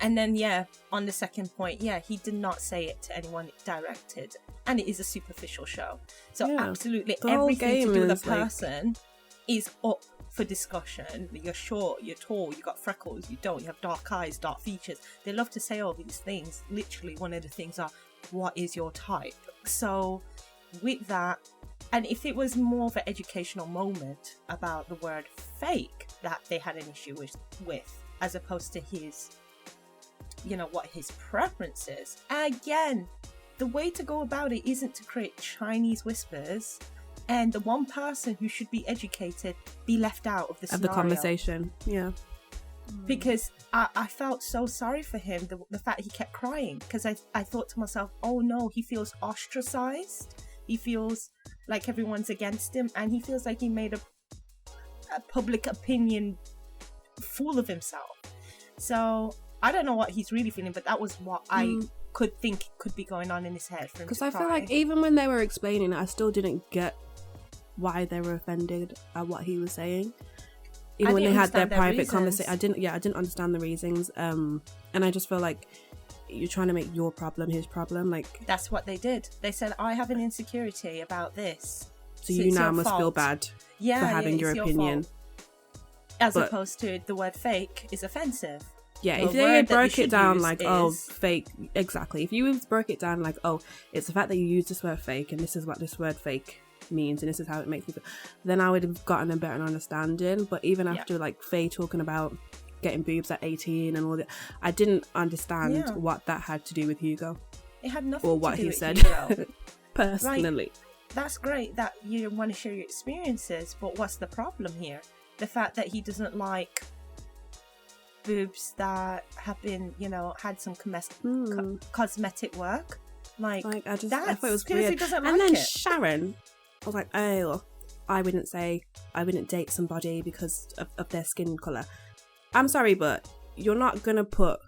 And then on the second point, he did not say it to anyone directed, and it is a superficial show, so absolutely everything to do with a person is up for discussion. You're short, you're tall, you got freckles, you don't, you have dark eyes, dark features. They love to say all these things. Literally one of the things are, what is your type? So with that, and if it was more of an educational moment about the word fake that they had an issue with as opposed to his, what his preference is, again, the way to go about it isn't to create Chinese whispers and the one person who should be educated be left out of the scenario. Of the conversation, Because I felt so sorry for him, the fact he kept crying, because I thought to myself, oh no, he feels ostracized, he feels like everyone's against him, and he feels like he made a public opinion fool of himself. So I don't know what he's really feeling, but that was what I could think could be going on in his head for him. Because I feel like even when they were explaining it, I still didn't get why they were offended at what he was saying. Even when they had their private conversation, I didn't understand the reasons. And I just feel like you're trying to make your problem his problem. Like, that's what they did. They said, I have an insecurity about this, so you now must feel bad for having your opinion. As opposed to the word fake is offensive. Yeah, if they broke it down like, fake, exactly. If you broke it down like, it's the fact that you use this word fake and this is what this word fake means and this is how it makes me feel, then I would have gotten a better understanding. But even after like Faye talking about getting boobs at 18 and all that, I didn't understand what that had to do with Hugo. It had nothing or what to do he with said. Hugo. Personally, like, that's great that you want to share your experiences, but what's the problem here? The fact that he doesn't like boobs that have been, had some cosmetic work. Like I thought it was weird. He doesn't and like then it. Sharon, I was like, I wouldn't date somebody because of their skin colour. I'm sorry, but you're not gonna put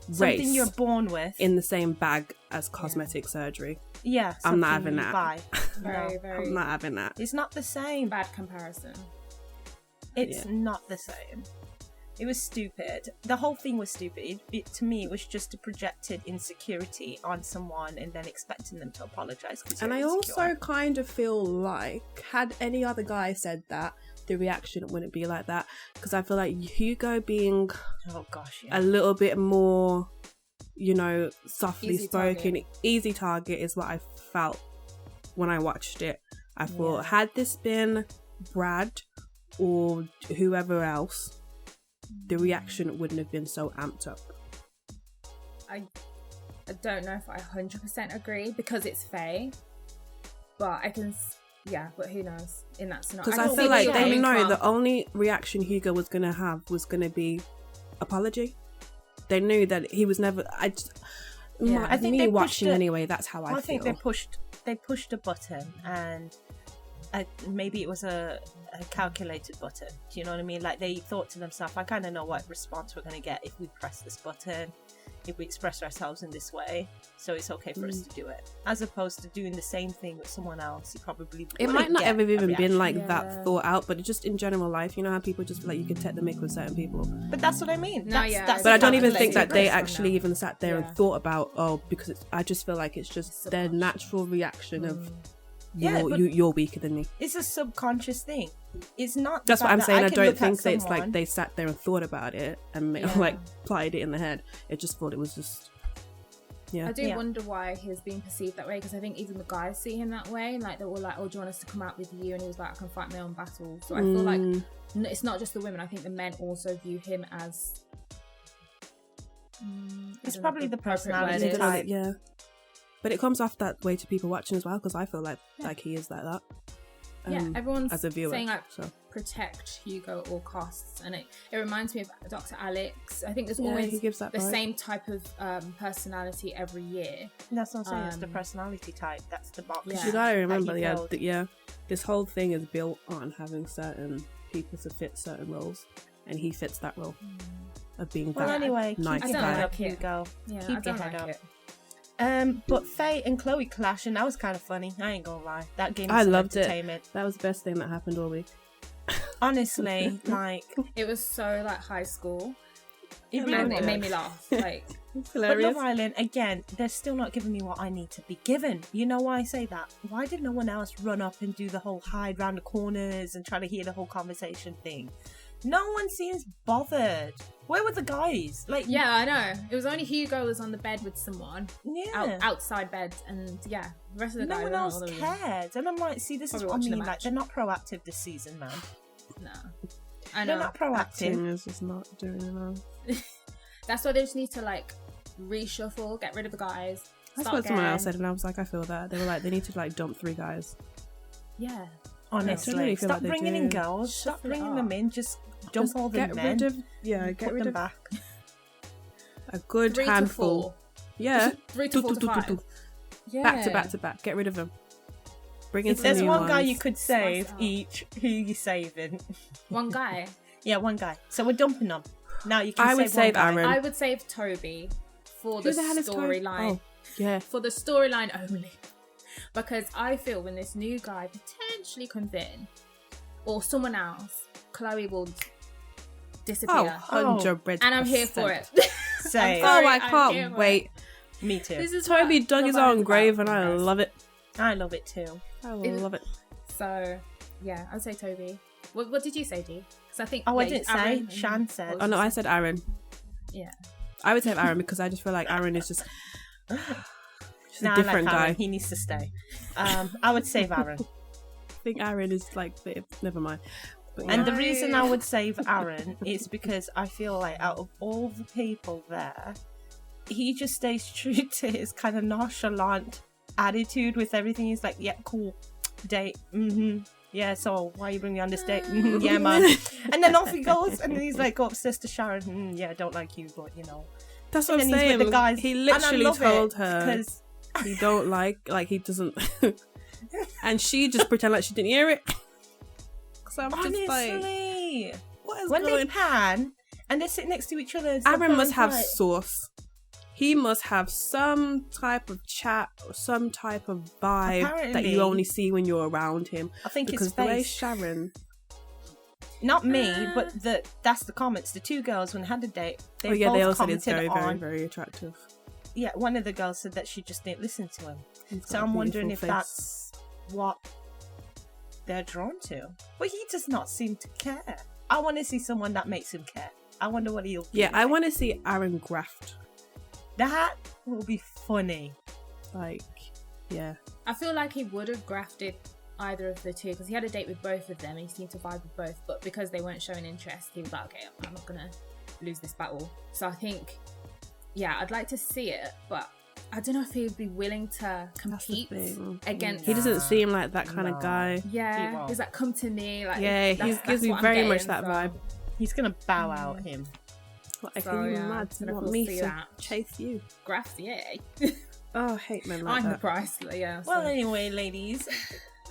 race something you're born with in the same bag as cosmetic surgery. Yeah, I'm not having that. I'm not having that. It's not the same. Bad comparison. It's not the same. It was stupid. The whole thing was stupid. To me, it was just a projected insecurity on someone and then expecting them to apologise. And I also kind of feel like, had any other guy said that, the reaction wouldn't be like that. Because I feel like Hugo being a little bit more, softly easy spoken, target. Easy target is what I felt when I watched it. I thought, had this been Brad or whoever else, the reaction wouldn't have been so amped up. I don't know if I 100% agree because it's Faye, but I can, but who knows in that scenario? Because I feel like they know the only reaction Hugo was going to have was going to be apology. They knew that he was never. I think me watching anyway. That's how I feel. I think they pushed a button, and maybe it was a calculated button. Do you know what I mean? Like they thought to themselves, I kind of know what response we're going to get if we press this button, if we express ourselves in this way, so it's okay for us to do it, as opposed to doing the same thing with someone else. You probably it might not ever even been like Yeah. that thought out, but just in general life, you know how people just feel like you can take the mick with certain people. But that's what I mean. No, That's, yeah, that's But I don't even calculated think that they risk on actually that. even sat there Yeah. and thought about, because I just feel like it's just their Subconscious. natural reaction of Yeah, but- you're weaker than me. It's a subconscious thing. It's not. the That's what fact I'm that saying. I can don't look at think that it's like someone- they sat there and thought about it and Yeah. like applied it in the head. It just thought it was just I do Yeah. wonder why he's being perceived that way, because I think even the guys see him that way. Like they're all like, "Oh, do you want us to come out with you?" And he was like, "I can fight my own battle." So I feel like it's not just the women. I think the men also view him as. I It's don't know probably what the appropriate personality word is. type. yeah. But it comes off that way to people watching as well, because I feel like he is like that. Yeah, everyone's as a viewer, saying like so. protect Hugo at all costs, and it reminds me of Dr. Alex. I think there's Yeah, always he gives that the vibe. same type of personality every year. That's what I'm saying. It's the Um, personality type. That's the box. Yeah. You gotta remember, that he filled. this whole thing is built on having certain people to fit certain roles, and he fits that role of being Well, that anyway, keep nice your don't head guy. like up, it. Hugo. Yeah, I Keep your don't head like up. it. But Faye and Chloe clashing, that was kind of funny. I ain't gonna lie. That gave me I some loved it. entertainment. That was the best thing that happened all week. Honestly, like It was so like high school, it and really it made was. me laugh. Like, It's But hilarious. Love Island, again, they're still not giving me what I need to be given. You know why I say that? Why did no one else run up and do the whole hide round the corners and try to hear the whole conversation thing? No one seems bothered. Where were the guys? Like, yeah, I know. It was only Hugo was on the bed with someone yeah. outside bed, and yeah, the rest of the No guys. one I don't else know what they were cared. And I'm like, see, this Probably is what I watching the mean. Like, match. they're not proactive this season, man. doing. No, I They're know. not proactive. Acting is just not doing enough. That's why they just need to like reshuffle, get rid of the guys. That's start what someone again. else said, and I was like, I feel that. They were like, they need to like dump 3 guys. Yeah, Honestly, really feel stop like they bringing in do. girls. Stop Shuffle it bringing up. them in. Just dump Just all the get men. rid of get put rid them of back. a good 3 to handful. 4. Yeah, 3 to 4 to 5. Yeah. back to back to back. Get rid of them. Bring in If some there's new one guy ones. you could save Spice it up. each, who you saving? One guy. Yeah, one guy. So we're dumping them. Now you can I would save one save guy. Aaron. I would save Toby for Who the hell is Toby? storyline. Oh, yeah. For the storyline only. Because I feel when this new guy potentially comes in, or someone else, Chloe will disappear. Oh, 100%. And I'm here for it. Save. I'm sorry, Oh, I I'm here can't for wait. Me too. This is Toby what dug his Love Island's own grave, about, and I guys. love it. I love it too. I It- love it. So, yeah, I'd say Toby. What did you say, Dee? Because I think. Oh, I yeah, didn't say. Aaron and- Shan said. Oh no, I said Aaron. Yeah. I would save Aaron because I just feel like Aaron is just Nah, a different I like Aaron. guy. He needs to stay. I would save Aaron. I think Aaron is like, never mind. But And yeah. the reason I would save Aaron is because I feel like out of all the people there, he just stays true to his kind of nonchalant attitude with everything. He's like, yeah, cool, date, yeah, so why you bring me on this date? Yeah, man. And then off he goes, and then he's like, go upstairs to Sharon. Yeah, I don't like you, but you know. That's what And I'm then he's saying. with the guys. He And I literally love told it, her 'cause- he don't like he doesn't, and she just pretend like she didn't hear it. So I'm just like, Honestly, what is when they going? pan and they're sitting next to each other, and stuff, Aaron must I'm have like, sauce. He must have some type of chat or some type of vibe that Apparently. you only see when you're around him. I think Because it's the way face. Sharon, Not me, but that's the comments. The 2 girls when they had a date, they they all both said it's commented very, very, on. very attractive. Yeah, one of the girls said that she just didn't listen to him. He's So got a I'm wondering if beautiful face. that's what they're drawn to. But he does not seem to care. I want to see someone that makes him care. I wonder what he'll do. Yeah, I want to see Aaron graft. That will be funny. Like, yeah. I feel like he would have grafted either of the two because he had a date with both of them and he seemed to vibe with both. But because they weren't showing interest, he was like, okay, I'm not going to lose this battle. So I think, yeah, I'd like to see it, but I don't know if he would be willing to compete thing. against. He doesn't seem like that kind No. of guy. He Yeah, won't. he's like, come to me. Like, Yeah, he that's gives me what I'm very much getting, that so- vibe. He's going to bow out him. Like, So, are you yeah, mad so to want we'll me see to that. chase you? Graft, yay. Oh, I hate men like I'm the that. price, yeah. Well, so. anyway, ladies,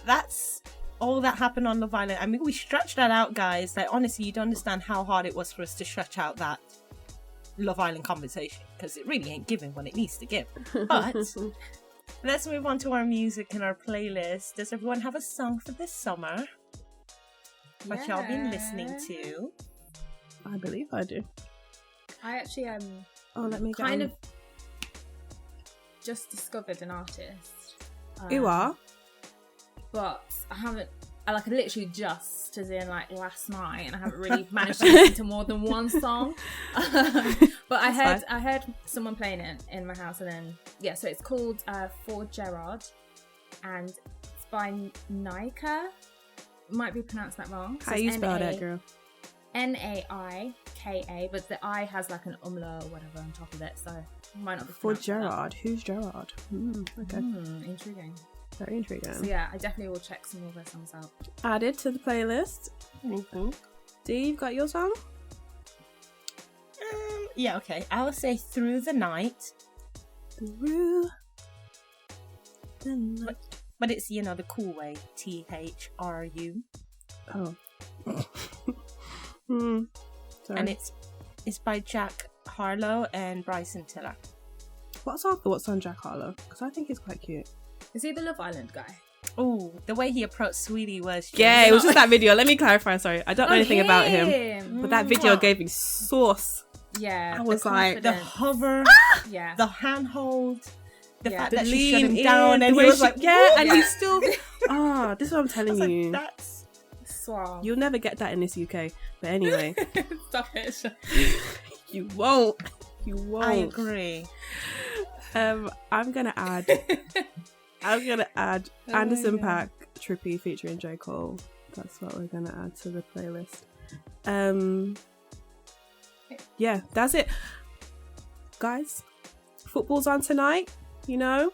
that's all that happened on Love Island. I mean, we stretched that out, guys. Like, honestly, you don't understand how hard it was for us to stretch out that Love Island conversation, because it really ain't giving when it needs to give. But let's move on to our music and our playlist. Does everyone have a song for this summer? What y'all been listening to? I believe I do. I actually let me kind of just discovered an artist. You are? But I literally just, as in like last night, and I haven't really managed to listen to more than one song. But I heard someone playing it in my house, and then so it's called For Gerard, and it's by Naika. Might be pronounced that wrong. How you spell that, girl? Naika, but the I has like an umlaut or whatever on top of it, so it might not be For Gerard. Who's Gerard? Okay. Intriguing. Very intriguing. So yeah, I definitely will check some more of their songs out. Added to the playlist. Mm-hmm. Dee, you've got your song? Yeah, okay. I will say Through the Night. Through the night. But it's, the cool way. THRU. Oh. Sorry. And it's by Jack Harlow and Bryson Tiller. What's on Jack Harlow? Because I think he's quite cute. Is he the Love Island guy? Oh, the way he approached Sweetie was... Yeah, it was just that video. Let me clarify, sorry. I don't know anything about him. But that video gave me sauce. Yeah. I was like... The hover, the handhold, the fact that she shut him down, and he was like... and he's still... this is what I'm telling you. Like, that's... Suave. You'll never get that in this UK. But anyway. Stop it. You won't. I agree. I'm gonna add Anderson .Paak Trippy featuring J. Cole. That's what we're gonna add to the playlist. Yeah, that's it, guys. Football's on tonight. By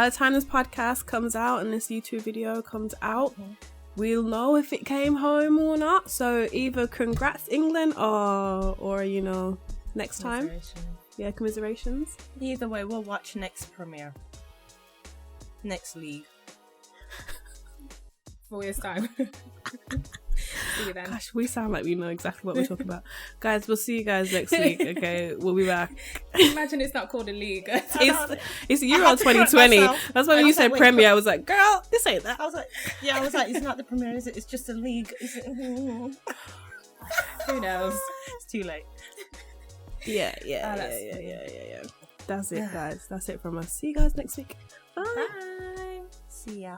the time this podcast comes out and this YouTube video comes out, we'll know if it came home or not. So either congrats England or next time. Yeah, commiserations. Either way, we'll watch next premiere. Next league. 4 years time. See you then. Gosh, we sound like we know exactly what we're talking about. Guys, we'll see you guys next week. Okay, we'll be back. Imagine it's not called a league. It's Euro 2020. That's why when you said Premier, I was like, girl, this ain't that. I was like, it's not the Premier, is it? It's just a league. Is it? Who knows? It's too late. Yeah. That's it, guys. That's it from us. See you guys next week. Bye. See ya.